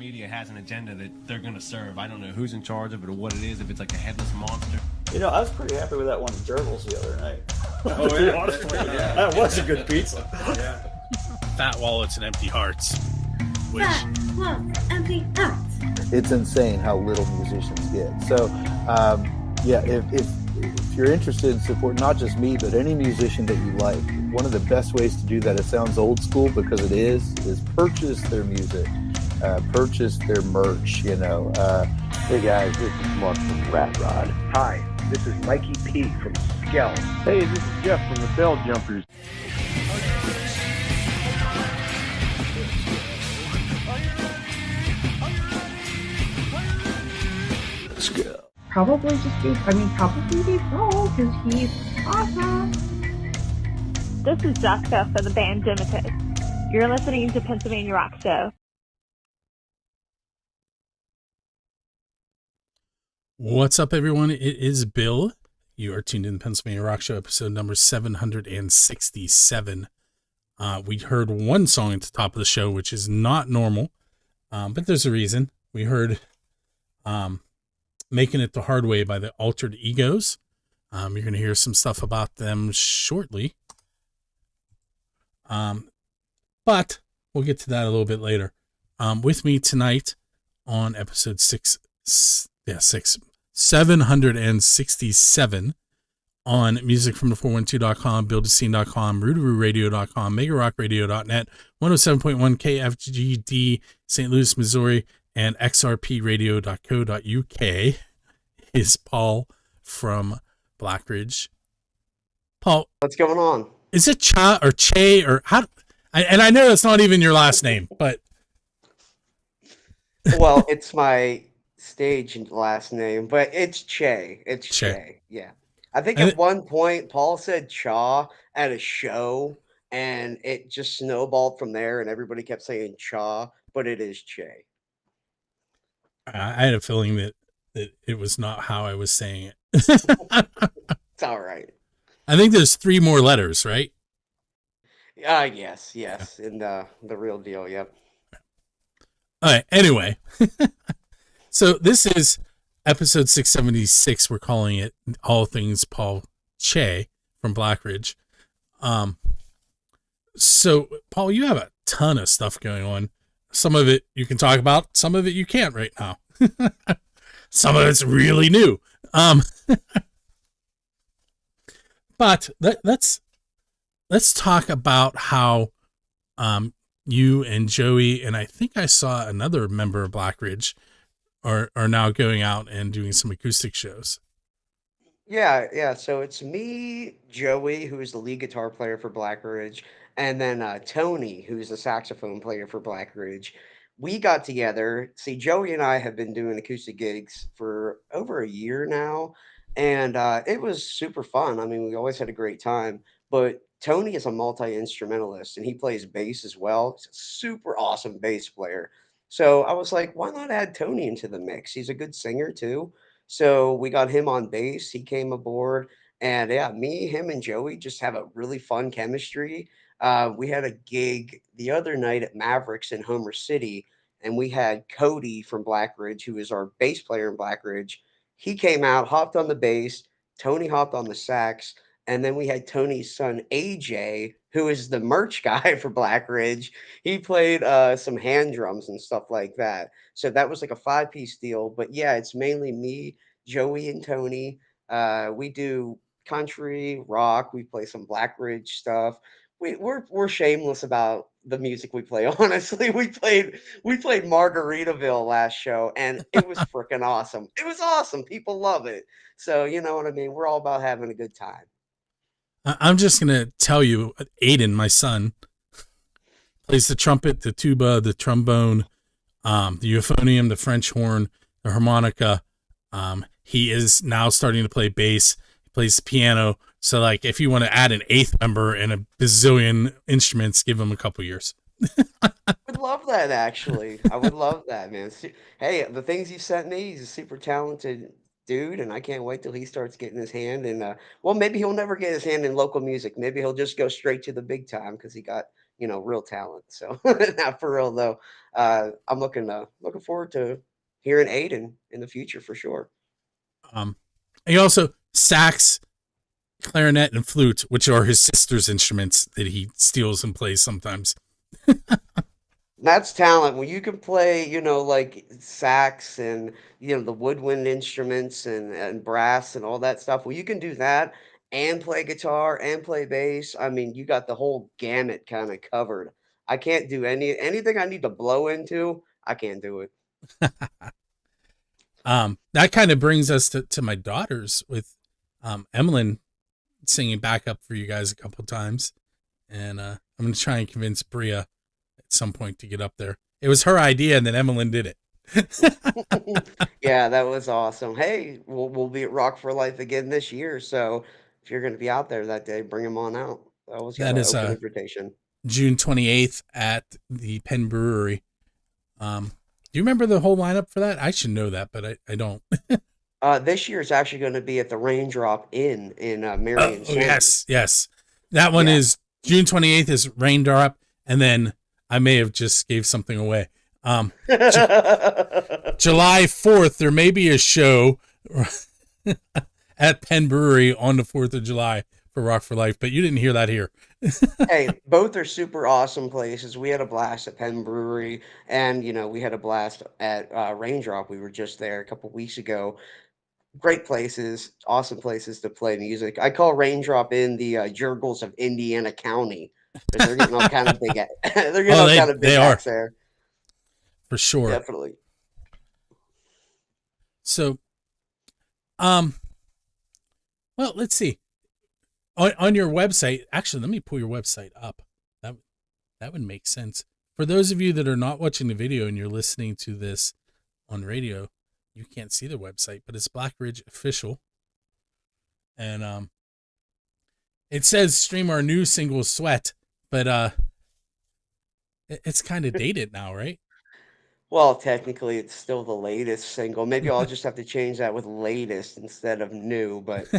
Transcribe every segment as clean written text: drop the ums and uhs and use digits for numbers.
media has an agenda that they're going to serve. I don't know who's in charge of it or what it is, if it's like a headless monster. You know, I was pretty happy with that one Gerbils the other night. Oh, to be yeah. honest with you. That was a good pizza. Yeah. Fat wallets and empty hearts. Which empty out. It's insane how little musicians get. So, yeah, if you're interested in support, not just me, but any musician that you like, one of the best ways to do that, it sounds old school because it is purchase their music, purchase their merch, you know. Hey guys, this is Mark from Rat Rod. Hi, this is Mikey P from Skell. Hey, this is Jeff from the Bell Jumpers. Let's go. Probably be Paul, because he's awesome. This is Jessica for the band Dimitus. You're listening to Pennsylvania Rock Show. What's up, everyone? It is Bill. You are tuned in to Pennsylvania Rock Show, episode number 767. We heard one song at the top of the show, which is not normal, but there's a reason. We heard Making It the Hard Way by the Altered Egos. You're going to hear some stuff about them shortly. But we'll get to that a little bit later. With me tonight on episode 767 on musicfromthe412.com, buildascene.com, rootarooradio.com, megarockradio.net, 107.1 KFGD, St. Louis, Missouri, and xrpradio.co.uk is Paul from Blackridge. Paul, what's going on? Is it Cha or Che or how? And I know it's not even your last name, but well, it's my stage last name, but it's Che. It's Che. Yeah. I think at one point Paul said Cha at a show, and it just snowballed from there, and everybody kept saying Cha, but it is Che. I had a feeling that it was not how I was saying it. It's all right. I think there's 3 more letters, right? Yes, in the real deal, yep. All right, anyway. So this is episode 676. We're calling it All Things Paul Che from Blackridge. So, Paul, you have a ton of stuff going on. Some of it you can talk about, some of it you can't right now. Some of it's really new. But let's talk about how you and Joey, and I think I saw another member of Blackridge, are now going out and doing some acoustic shows. Yeah. So it's me, Joey, who's the lead guitar player for Blackridge, and then Tony, who's the saxophone player for Blackridge. We got together. See, Joey and I have been doing acoustic gigs for over a year now, and it was super fun. I mean, we always had a great time. But Tony is a multi-instrumentalist, and he plays bass as well. He's a super awesome bass player. So I was like, why not add Tony into the mix? He's a good singer too. So we got him on bass. He came aboard, and yeah, me, him, and Joey just have a really fun chemistry. We had a gig the other night at Mavericks in Homer City, and we had Cody from Blackridge, who is our bass player in Blackridge. He came out, hopped on the bass. Tony hopped on the sax. And then we had Tony's son, AJ, who is the merch guy for Blackridge. He played some hand drums and stuff like that. So that was like a 5-piece deal. But yeah, it's mainly me, Joey, and Tony. We do country, rock. We play some Blackridge stuff. We're shameless about the music we play. Honestly, we played Margaritaville last show, and it was freaking awesome. It was awesome. People love it. So you know what I mean? We're all about having a good time. I'm just going to tell you, Aiden, my son, plays the trumpet, the tuba, the trombone, the euphonium, the French horn, the harmonica. He is now starting to play bass. He plays the piano. So, like, if you want to add an 8th member and a bazillion instruments, give him a couple years. I would love that, actually. I would love that, man. Hey, the things you sent me, he's a super talented dude, and I can't wait till he starts getting his hand in well, maybe he'll never get his hand in local music. Maybe he'll just go straight to the big time because he got real talent. So not for real though. I'm looking forward to hearing Aiden in the future for sure. He also sax, clarinet, and flute, which are his sister's instruments that he steals and plays sometimes. That's talent when you can play, like sax and the woodwind instruments and brass and all that stuff. Well, you can do that and play guitar and play bass. I mean, you got the whole gamut kind of covered. I can't do anything I need to blow into. I can't do it. That kind of brings us to my daughters with Emlyn singing backup for you guys a couple times, and I'm gonna try and convince Bria at some point to get up there. It was her idea, and then Emlyn did it. Yeah, that was awesome. Hey, we'll be at Rock for Life again this year, so if you're going to be out there that day, bring them on out. I always got That an is open invitation. June 28th at the Penn Brewery. Do you remember the whole lineup for that? I should know that, but I don't. This year is actually going to be at the Raindrop Inn in Marion. Oh, yes. That one is June 28th is Raindrop, and then I may have just gave something away. July 4th, there may be a show at Penn Brewery on the 4th of July for Rock for Life, but you didn't hear that here. Hey, both are super awesome places. We had a blast at Penn Brewery, and we had a blast at Raindrop. We were just there a couple weeks ago. Great places, awesome places to play music. I call Raindrop in the Jurgles of Indiana County because they're getting all kind of big. They're getting all kind of big acts there. For sure. Definitely. So, well, let's see. On your website, actually, let me pull your website up. That would make sense. For those of you that are not watching the video and you're listening to this on radio, you can't see the website, but it's Black Ridge Official. And it says stream our new single Sweat, but it's kind of dated now, right? Well, technically, it's still the latest single. Maybe I'll just have to change that with latest instead of new. But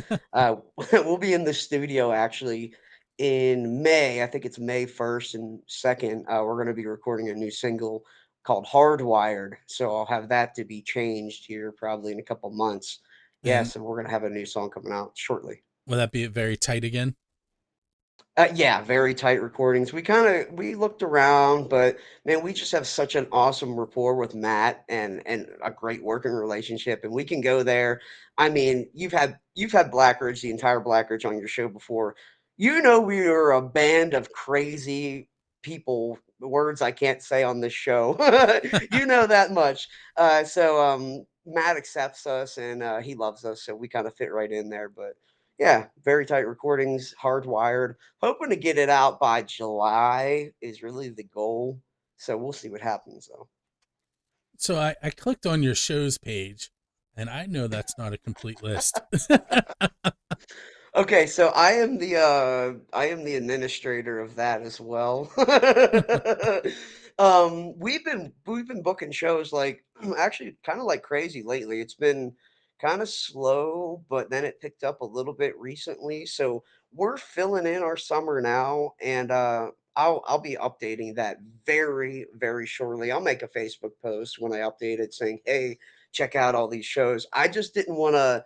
we'll be in the studio actually in May. I think it's May 1st and 2nd. We're going to be recording a new single called Hardwired. So I'll have that to be changed here probably in a couple months. Yeah, so we're going to have a new song coming out shortly. Will that be very tight again? Yeah, very tight recordings. We looked around, but man, we just have such an awesome rapport with Matt and a great working relationship, and we can go there. I mean, you've had Blackridge, the entire Blackridge on your show before. We are a band of crazy people. Words I can't say on this show. You know that much. So Matt accepts us and he loves us, so we kind of fit right in there. But yeah, very tight recordings, hardwired. Hoping to get it out by July is really the goal. So we'll see what happens though. So I clicked on your shows page, and I know that's not a complete list. Okay, so I am the administrator of that as well. We've been booking shows like actually kind of like crazy lately. It's been kind of slow, but then it picked up a little bit recently. So we're filling in our summer now, and I'll be updating that very very shortly. I'll make a Facebook post when I update it saying, "Hey, check out all these shows." I just didn't want to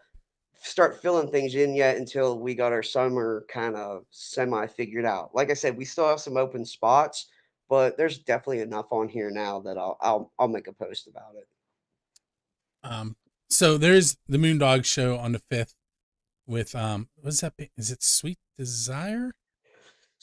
start filling things in yet until we got our summer kind of semi figured out. Like I said, we still have some open spots, but there's definitely enough on here now that I'll make a post about it. So there's the Moondog show on the 5th with what's that? Is it Sweet Desire?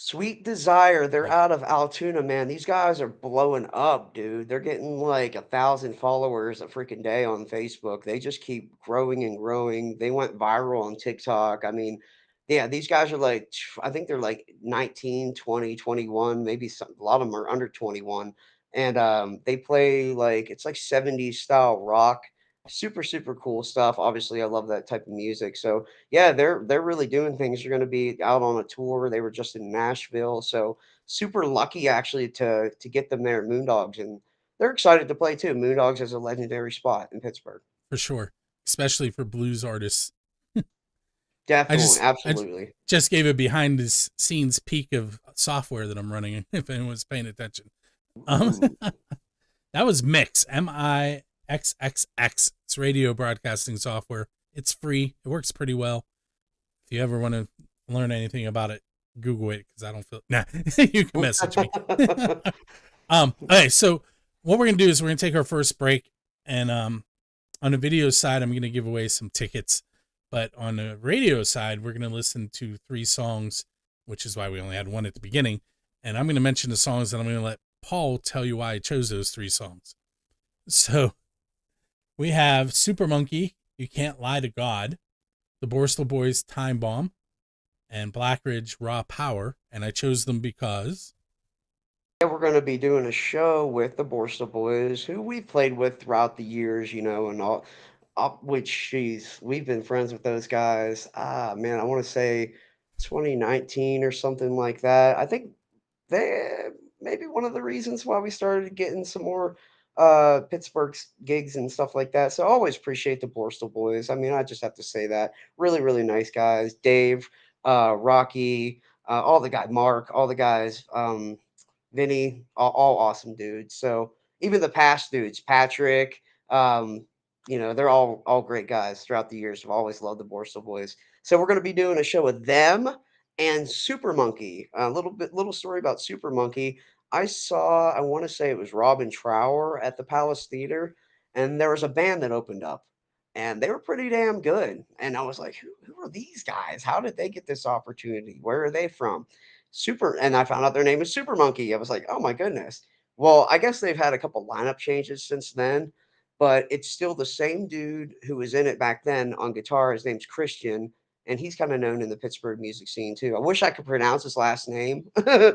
Sweet Desire, they're out of Altoona, man. These guys are blowing up, dude. They're getting like 1,000 followers a freaking day on Facebook. They just keep growing and growing. They went viral on TikTok. I mean, yeah, these guys are like, I think they're like 19, 20, 21, maybe a lot of them are under 21. And they play like, it's like 70s style rock. Super, super cool stuff. Obviously, I love that type of music. So, yeah, they're really doing things. They're going to be out on a tour. They were just in Nashville, so super lucky actually to get them there at Moondogs, and they're excited to play too. Moondogs is a legendary spot in Pittsburgh. For sure, especially for blues artists. Definitely, I absolutely. just gave a behind the scenes peek of software that I'm running, if anyone's paying attention. Ooh. That was Mix, Mixxx. It's radio broadcasting software. It's free. It works pretty well. If you ever want to learn anything about it, Google it, because I don't feel. Nah, you can message me. Okay, so what we're gonna do is we're gonna take our first break, and on the video side, I'm gonna give away some tickets, but on the radio side, we're gonna listen to 3 songs, which is why we only had one at the beginning, and I'm gonna mention the songs, and I'm gonna let Paul tell you why I chose those 3 songs. So we have Super Monkey, You Can't Lie to God, the Borstal Boys, Time Bomb, and Blackridge, Raw Power, and I chose them because Yeah, we're going to be doing a show with the Borstal Boys, who we've played with throughout the years, and we've been friends with those guys. Ah, man, I want to say 2019 or something like that. I think they maybe one of the reasons why we started getting some more Pittsburgh gigs and stuff like that. So I always appreciate the Borstal Boys. I mean, I just have to say that. Really, really nice guys. Dave, Rocky, all the guys, Mark, all the guys. Vinny, all awesome dudes. So even the past dudes, Patrick, they're all great guys throughout the years. I've always loved the Borstal Boys. So we're going to be doing a show with them and Super Monkey. A little story about Super Monkey. I want to say it was Robin Trower at the Palace Theater, and there was a band that opened up, and they were pretty damn good. And I was like, who are these guys? How did they get this opportunity? Where are they from? And I found out their name is Super Monkey. I was like, oh my goodness. Well, I guess they've had a couple lineup changes since then, but it's still the same dude who was in it back then on guitar. His name's Christian, and he's kind of known in the Pittsburgh music scene too. I wish I could pronounce his last name.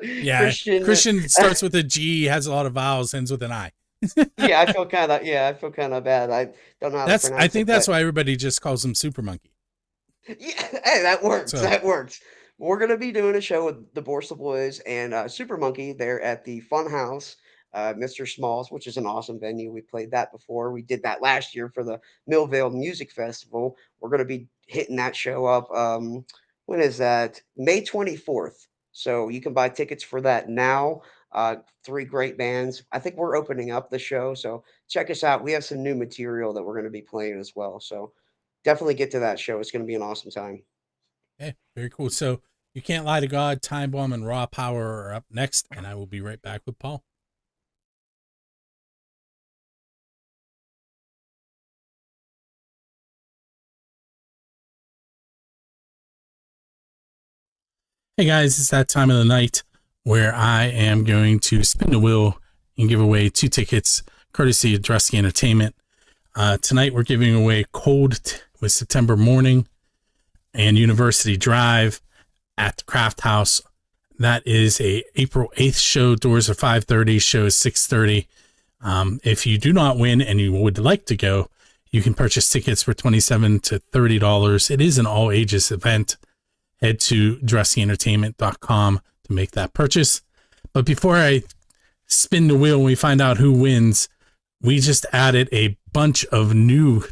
yeah, Christian starts with a G, has a lot of vowels, ends with an I. Yeah, I feel kind of bad. I don't know how to pronounce it. I think that's why everybody just calls him Super Monkey. Yeah, hey, that works. So, that works. We're gonna be doing a show with the Borstal Boys and Super Monkey. They're at the Fun House, Mr. Smalls, which is an awesome venue. We played that before. We did that last year for the Millvale Music Festival. We're gonna be hitting that show up. When is that? May 24th. So you can buy tickets for that now. 3 great bands. I think we're opening up the show, so check us out. We have some new material that we're going to be playing as well. So definitely get to that show. It's going to be an awesome time. Okay, very cool. So You Can't Lie to God, Time Bomb, and Raw Power are up next, and I will be right back with Paul. Hey guys, it's that time of the night where I am going to spin the wheel and give away 2 tickets courtesy of Drusky Entertainment. Tonight we're giving away Cold with September Morning and University Drive at the Craft House. That is a April 8th show. Doors are 5:30, show is 6:30. If you do not win and you would like to go, you can purchase tickets for $27 to $30. It is an all ages event. Head to DruskyEntertainment.com to make that purchase. But before I spin the wheel and we find out who wins, we just added a bunch of new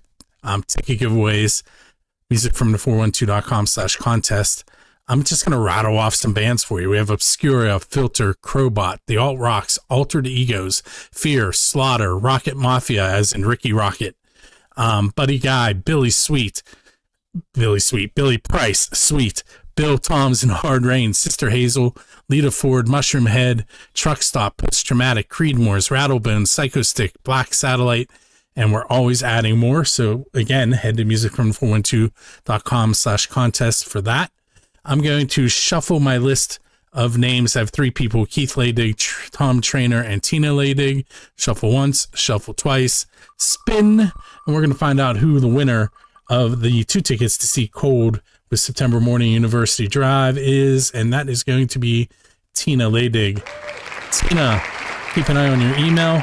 ticket giveaways. Music from the 412.com/contest. I'm just going to rattle off some bands for you. We have Obscura, Filter, Crowbot, The Alt Rocks, Altered Egos, Fear, Slaughter, Rocket Mafia, as in Ricky Rocket, Buddy Guy, Billy Price, Sweet, Bill Toms and Hard Rain, Sister Hazel, Lita Ford, Mushroom Head, Truck Stop, Post Traumatic, Creedmoors, Rattlebone, Psycho Stick, Black Satellite, and we're always adding more. So again, head to musicfrom412.com/contest for that. I'm going to shuffle my list of names. I have 3 people: Keith Laydig, Tom Trainer, and Tina Laydig. Shuffle once, shuffle twice, spin, and we're going to find out who the winner of the 2 tickets to see Cold with September Morning University Drive is, and that is going to be Tina Laydig. Tina, keep an eye on your email.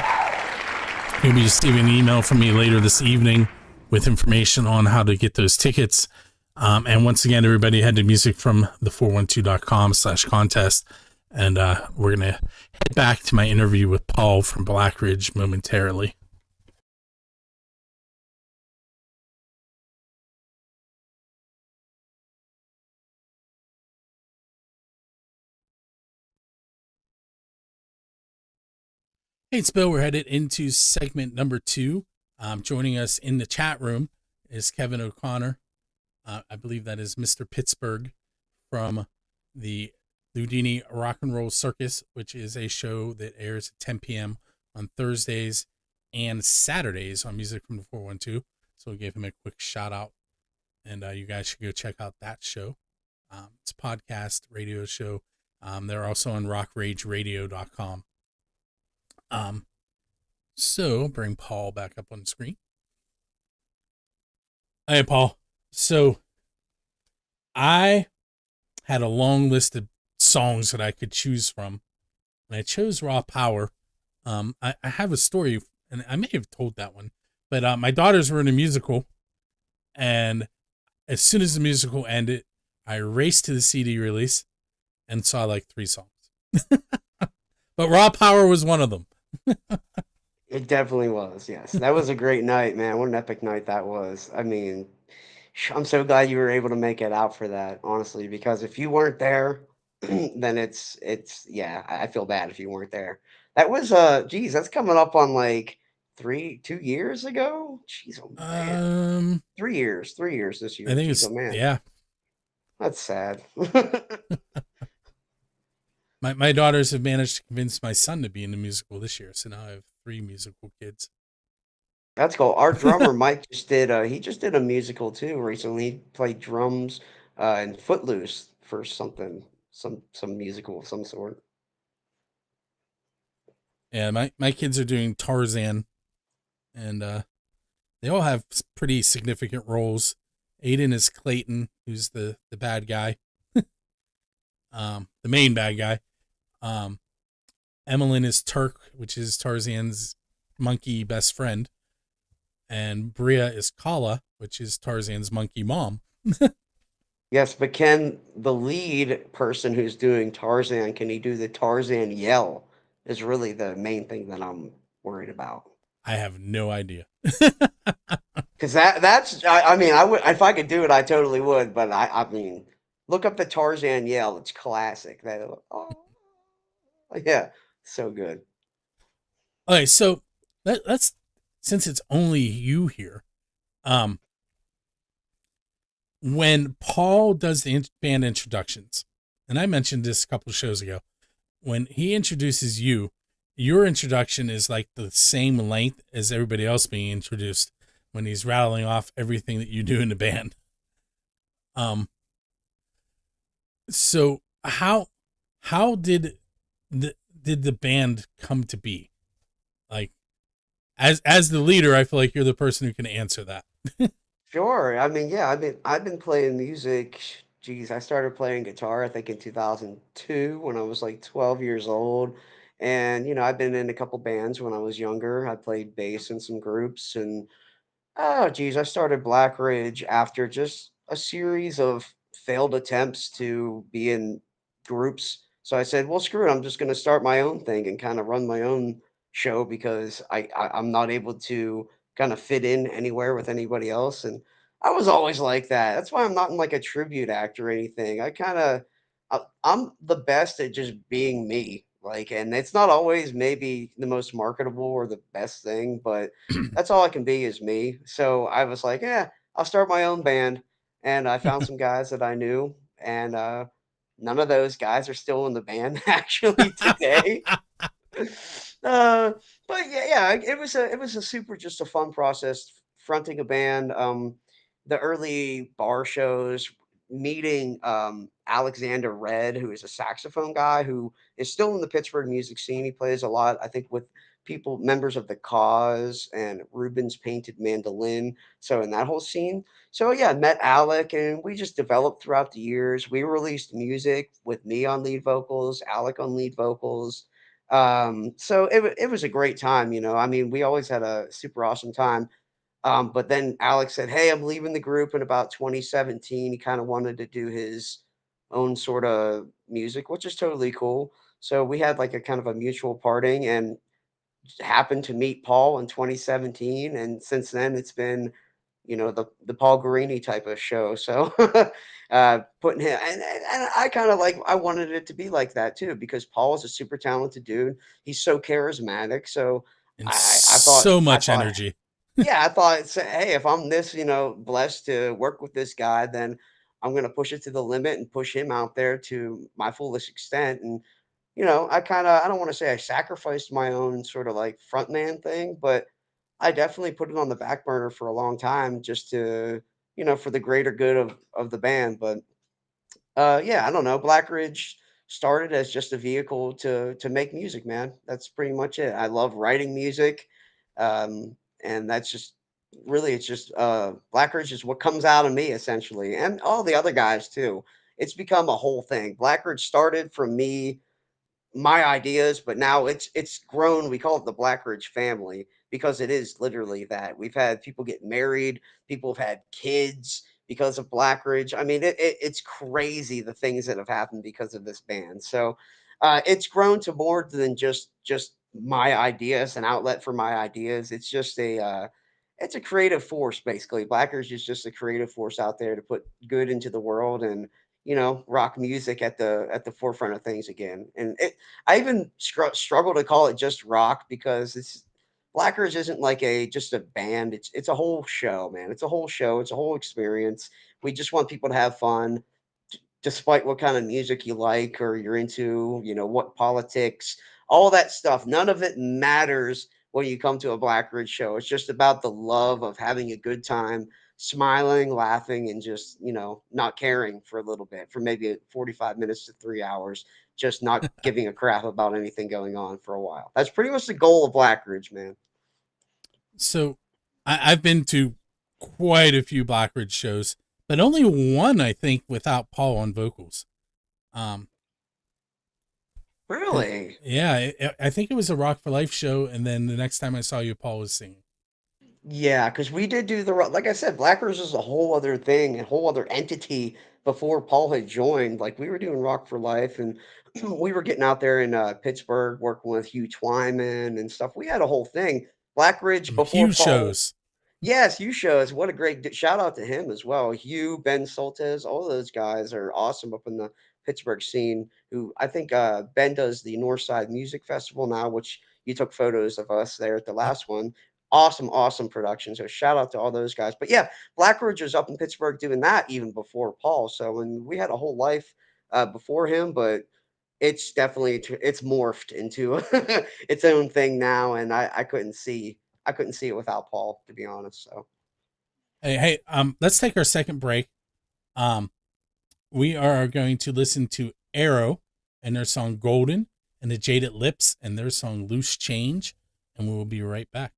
You'll be receiving an email from me later this evening with information on how to get those tickets. And once again, everybody head to music from the 412.com/contest. And we're going to head back to my interview with Paul from Blackridge momentarily. Hey, it's Bill. We're headed into segment number 2. Joining us in the chat room is Kevin O'Connor. I believe that is Mr. Pittsburgh from the Ludini Rock and Roll Circus, which is a show that airs at 10 p.m. on Thursdays and Saturdays on Music from the 412. So we gave him a quick shout out, and you guys should go check out that show. It's a podcast radio show. They're also on rockrageradio.com. So bring Paul back up on the screen. Hey, Paul. So I had a long list of songs that I could choose from, and I chose Raw Power. I have a story, and I may have told that one, but my daughters were in a musical, and as soon as the musical ended, I raced to the CD release and saw like 3 songs. But Raw Power was one of them. It definitely was. Yes, that was a great night, man. What an epic night that was. I mean, I'm so glad you were able to make it out for that, honestly, because if you weren't there, then it's yeah, I feel bad if you weren't there. That was geez, that's coming up on like 2 years ago. Jeez, oh man, 3 years, 3 years this I year. think Jeez, it's, oh man, yeah. that's sad. My daughters have managed to convince my son to be in the musical this year, so now I have 3 musical kids. That's cool. Our drummer Mike he just did a musical too recently. He played drums in Footloose for something, some musical of some sort. Yeah, my kids are doing Tarzan, and they all have pretty significant roles. Aiden is Clayton, who's the bad guy, the main bad guy. Emmeline is Turk, which is Tarzan's monkey best friend, and Bria is Kala, which is Tarzan's monkey mom. Yes, but can the lead person who's doing Tarzan, can he do the Tarzan yell? Is really the main thing that I'm worried about. I have no idea. Because that's I mean I would if I could do it I totally would, but I mean look up the Tarzan yell. It's classic. That oh yeah, so good. Okay, so let's since it's only you here, when Paul does the band introductions, and I mentioned this a couple of shows ago, when he introduces you, your introduction is like the same length as everybody else being introduced when he's rattling off everything that you do in the band. So how did the band come to be? Like, as the leader, I feel like you're the person who can answer that. Sure. I mean, yeah, I've been playing music. Geez, I started playing guitar I think in 2002 when I was like 12 years old. And I've been in a couple bands when I was younger. I played bass in some groups and oh, geez, I started Black Ridge after just a series of failed attempts to be in groups. So I said, well, screw it. I'm just going to start my own thing and kind of run my own show because I'm not able to kind of fit in anywhere with anybody else. And I was always like that. That's why I'm not in like a tribute act or anything. I'm the best at just being me. Like, and it's not always maybe the most marketable or the best thing, but that's all I can be is me. So I was like, yeah, I'll start my own band. And I found some guys that I knew, and none of those guys are still in the band actually today. Uh, but yeah, it was a super just a fun process fronting a band. The early bar shows, meeting Alexander Red, who is a saxophone guy who is still in the Pittsburgh music scene. He plays a lot, I think, with people, members of the Cause and Rubens Painted Mandolin. So in that whole scene. So yeah, I met Alec and we just developed throughout the years. We released music with me on lead vocals, Alec on lead vocals. So it was a great time, I mean, we always had a super awesome time. But then Alex said, "Hey, I'm leaving the group in about 2017." He kind of wanted to do his own sort of music, which is totally cool. So we had like a kind of a mutual parting and happened to meet Paul in 2017. And since then, it's been the Paul Guarini type of show. So putting him and I kind of like I wanted it to be like that too because Paul is a super talented dude. He's so charismatic. So And I so I much thought energy. yeah, I thought, hey, if I'm this, blessed to work with this guy, then I'm going to push it to the limit and push him out there to my fullest extent. And, I don't want to say I sacrificed my own sort of like frontman thing, but I definitely put it on the back burner for a long time just to, for the greater good of the band. But yeah, I don't know. Black Ridge started as just a vehicle to make music, man. That's pretty much it. I love writing music, and that's just really it's just Black Ridge is what comes out of me essentially, and all the other guys too. It's become a whole thing. Black Ridge started from me my ideas, but now it's grown. We call it the Black Ridge family because it is literally that. We've had people get married, people have had kids because of Black Ridge. I mean, it's crazy the things that have happened because of this band. So it's grown to more than just my ideas, an outlet for my ideas. It's just it's a creative force basically. Black Ridge is just a creative force out there to put good into the world and rock music at the forefront of things again. And I even struggle to call it just rock because it's Blackers isn't like a just a band. It's a whole show, man. It's a whole show. It's a whole experience. We just want people to have fun, despite what kind of music you like or you're into. What politics, all that stuff. None of it matters when you come to a Black Ridge show. It's just about the love of having a good time, smiling, laughing, and just not caring for a little bit, for maybe 45 minutes to 3 hours just not giving a crap about anything going on for a while. That's pretty much the goal of Black Ridge, man. So I've been to quite a few Black Ridge shows, but only one, I think, without Paul on vocals. Um, Really? yeah, I think it was a Rock for Life show, and then the next time I saw you, Paul was singing. Yeah, because we did do like I said, Black Ridge is a whole other thing, a whole other entity before Paul had joined. Like we were doing Rock for Life, and we were getting out there in Pittsburgh working with Hugh Twyman and stuff. We had a whole thing. Black Ridge Some before huge Paul. shows. Yes, Hugh shows. What a great shout out to him as well. Hugh, Ben Soltes, all those guys are awesome up in the Pittsburgh scene. Who I think Ben does the Northside Music Festival now, which you took photos of us there at the Yep. last one. Awesome, awesome production. So shout out to all those guys. But yeah, Black Ridge was up in Pittsburgh doing that even before Paul. So when we had a whole life before him, but it's definitely it's morphed into its own thing now, and I couldn't see it without Paul, to be honest. So Hey, let's take our second break. Um, we are going to listen to Arrow and their song Golden, and the Jaded Lips and their song Loose Change, and we will be right back.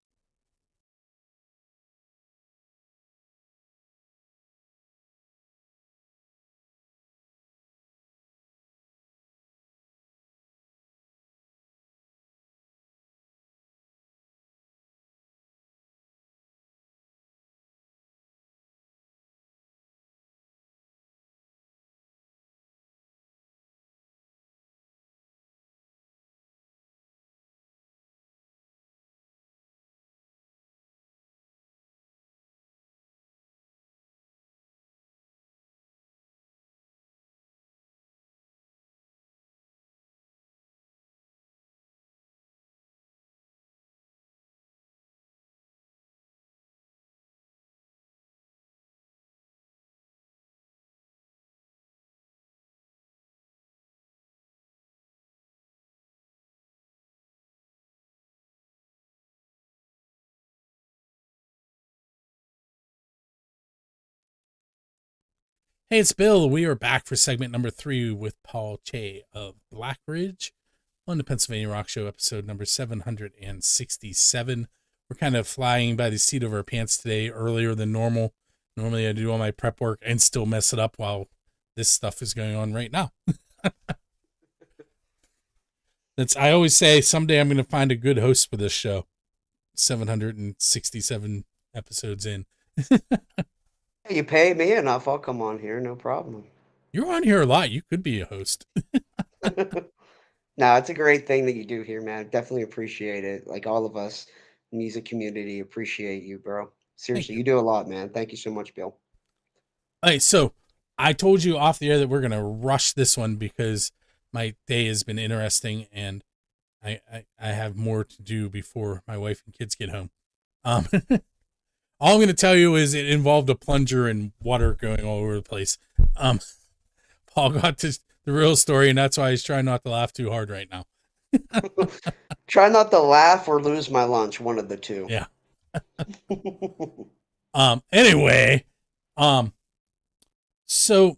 Hey, it's Bill. We are back for segment number 3 with Paul Che of Black Ridge on the Pennsylvania Rock Show, episode number 767. We're kind of flying by the seat of our pants today, earlier than normal. Normally, I do all my prep work and still mess it up while this stuff is going on right now. I always say someday I'm going to find a good host for this show. 767 episodes in. hey, you pay me enough, I'll come on here, no problem. You're on here a lot. You could be a host. No, it's a great thing that you do here, man. Definitely appreciate it. Like all of us, music community, appreciate you, bro. Seriously, you. you do a lot, man. Thank you so much, Bill. All right, so I told you off the air that we're gonna rush this one because my day has been interesting and I have more to do before my wife and kids get home. All I'm gonna tell you is it involved a plunger and water going all over the place. Paul got to the real story, and that's why he's trying not to laugh too hard right now. Try not to laugh or lose my lunch, one of the two. Yeah. Anyway, so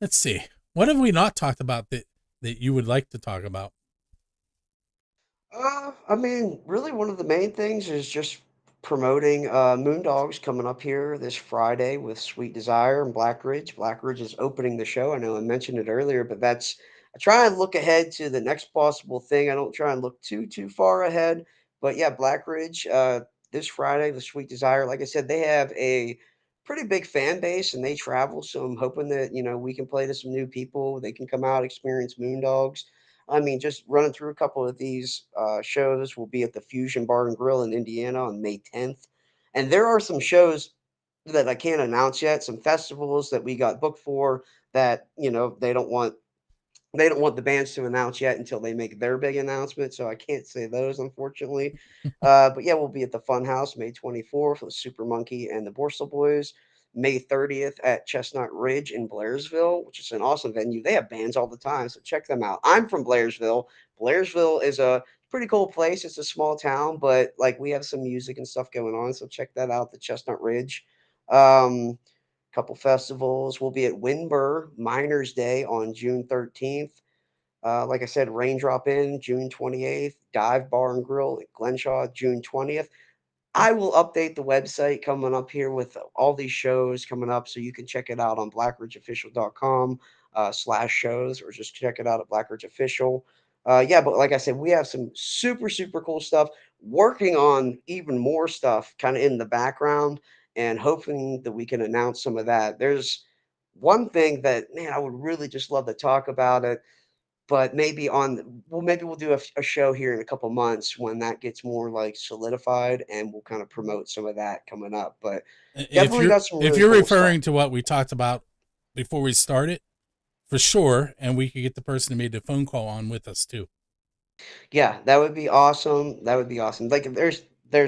let's see. What have we not talked about that you would like to talk about? I mean, really, one of the main things is just promoting Moondogs coming up here this Friday with Sweet Desire and Black Ridge. Black Ridge is opening the show. I know I mentioned it earlier, but I try and look ahead to the next possible thing. I don't try and look too far ahead. But yeah, Black Ridge this Friday with Sweet Desire. Like I said, they have a pretty big fan base and they travel. So I'm hoping that we can play to some new people. They can come out, experience Moondogs. I mean, just running through a couple of these shows. We'll be at the Fusion Bar and Grill in Indiana on May 10th. And there are some shows that I can't announce yet, some festivals that we got booked for that, they don't want the bands to announce yet until they make their big announcement, so I can't say those, unfortunately. But yeah, we'll be at the Funhouse May 24th with Super Monkey and the Borstal Boys. May 30th at Chestnut Ridge in Blairsville, which is an awesome venue. They have bands all the time, so check them out. I'm from Blairsville. Blairsville is a pretty cool place. It's a small town, but like we have some music and stuff going on, so check that out. The Chestnut Ridge. Couple festivals. We'll be at Winburr Miners Day on June 13th. Like I said, Raindrop Inn June 28th, Dive Bar and Grill at Glenshaw June 20th. I will update the website coming up here with all these shows coming up, so you can check it out on blackridgeofficial.com /shows, or just check it out at Blackridge Official. Yeah, but like I said, we have some super cool stuff. Working on even more stuff, kind of in the background, and hoping that we can announce some of that. There's one thing that, man, I would really just love to talk about it, but maybe we'll do a show here in a couple months when that gets more like solidified, and we'll kind of promote some of that coming up. But definitely got some If really you're cool referring stuff. to what we talked about before we started, for sure, and we could get the person who made the phone call on with us too. Yeah, that would be awesome. That would be awesome. Like there's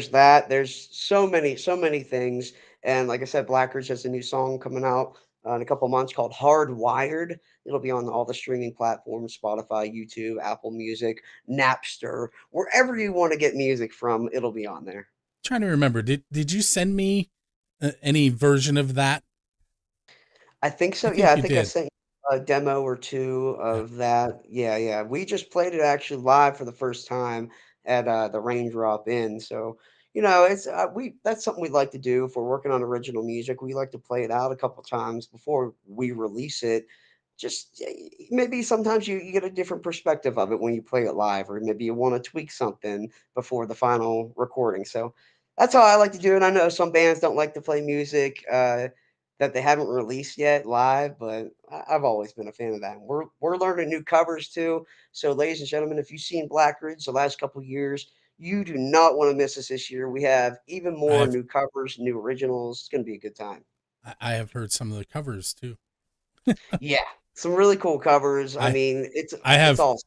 that. There's so many things. And like I said, Blackridge has a new song coming out in a couple months called Hardwired. It'll be on all the streaming platforms: Spotify, YouTube, Apple Music, Napster, wherever you want to get music from, it'll be on there. Trying to remember, did you send me any version of that? I think I so. Yeah, think I you think I did. sent you a demo or two Yeah. of that. Yeah, yeah. We just played it actually live for the first time at the Raindrop Inn. So, it's we that's something we like to do if we're working on original music. We like to play it out a couple times before we release it. Just maybe sometimes you get a different perspective of it when you play it live, or maybe you want to tweak something before the final recording. So that's how I like to do it. I know some bands don't like to play music. That they haven't released yet live, but I've always been a fan of that. We're learning new covers too. So, ladies and gentlemen, if you've seen Black Ridge the last couple of years, you do not want to miss us this year. We have even I more have new covers, new originals. It's going to be a good time. I have heard some of the covers too. Yeah, some really cool covers. I I mean, it's I it's have all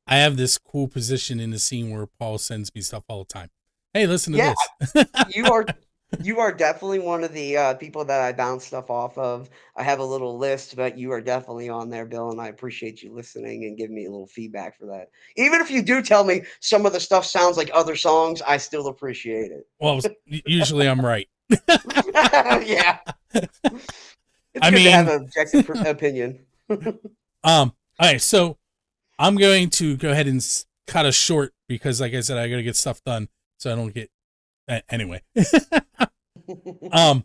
I have this cool position in the scene where Paul sends me stuff all the time. Hey, listen to yeah. this. You are definitely one of the people that I bounce stuff off of. I have a little list, but you are definitely on there, Bill, and I appreciate you listening and giving me a little feedback for that. Even if you do tell me some of the stuff sounds like other songs, I still appreciate it. Well, usually I'm right. Yeah, it's I good to have mean, an objective opinion. all right, so I'm going to go ahead and cut us short because, like I said, I got to get stuff done so I don't get anyway. um,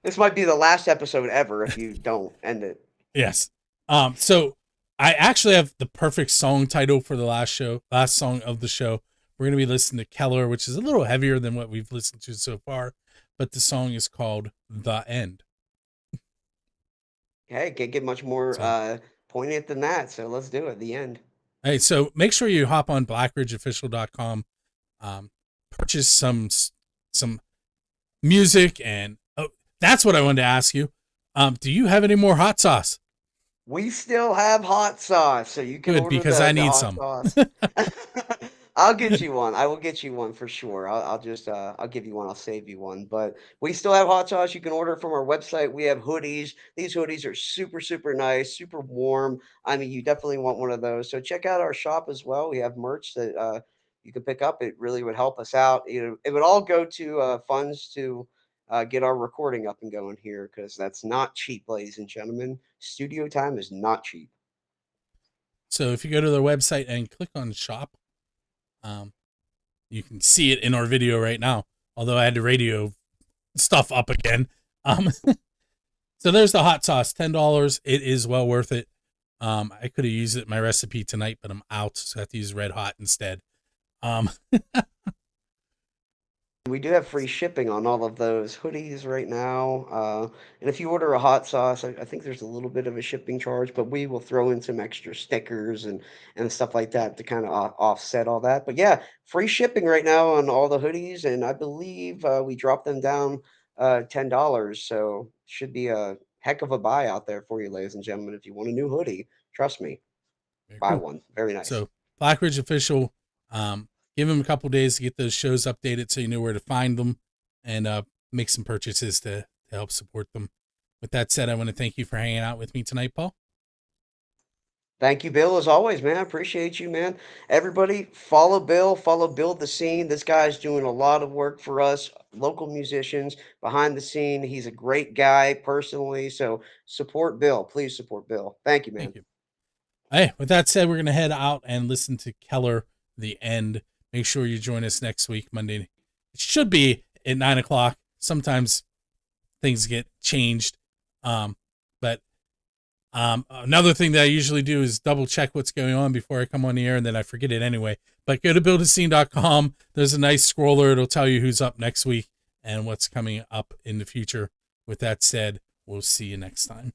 This might be the last episode ever if you don't end it. yes. So I actually have the perfect song title for the last song of the show. We're going to be listening to Keller, which is a little heavier than what we've listened to so far, but the song is called The End. Hey, can't get much more So, poignant than that. So let's do it. The end. hey, so make sure you hop on blackridgeofficial.com, purchase some music. And that's what I wanted to ask you. Do you have any more hot sauce? We still have hot sauce, so you can Good, order because the I need hot some. sauce. I'll get you one. I will get you one for sure. I'll just I'll give you one. I'll save you one. But we still have hot sauce. You can order it from our website. We have hoodies. These hoodies are super super nice, super warm. I mean, you definitely want one of those. So check out our shop as well. We have merch that you can pick up. It really would help us out. It would all go to funds to get our recording up and going here because that's not cheap, ladies and gentlemen. Studio time is not cheap. So if you go to their website and click on shop, you can see it in our video right now. Although I had the radio stuff up again. So there's the hot sauce, $10. It is well worth it. I could have used it in my recipe tonight, but I'm out, so I have to use Red Hot instead. We do have free shipping on all of those hoodies right now. And if you order a hot sauce, I think there's a little bit of a shipping charge, but we will throw in some extra stickers and stuff like that to kind of offset all that. But yeah, free shipping right now on all the hoodies, and I believe we dropped them down $10. So should be a heck of a buy out there for you, ladies and gentlemen. If you want a new hoodie, trust me, Very buy cool. one. Very nice. So Black Ridge Official, give them a couple days to get those shows updated so you know where to find them and make some purchases to help support them. With that said, I want to thank you for hanging out with me tonight, Paul. Thank you, Bill, as always, man. I appreciate you, man. Everybody, follow Build the Scene. This guy's doing a lot of work for us, local musicians, behind the scene. He's a great guy personally. So support Bill. Please support Bill. Thank you, man. Thank you. Hey, with that said, we're going to head out and listen to Keller, The End. Make sure you join us next week, Monday. It should be at 9 o'clock. Sometimes things get changed. But another thing that I usually do is double check what's going on before I come on the air, and then I forget it anyway. But go to buildascene.com. There's a nice scroller. It'll tell you who's up next week and what's coming up in the future. With that said, we'll see you next time.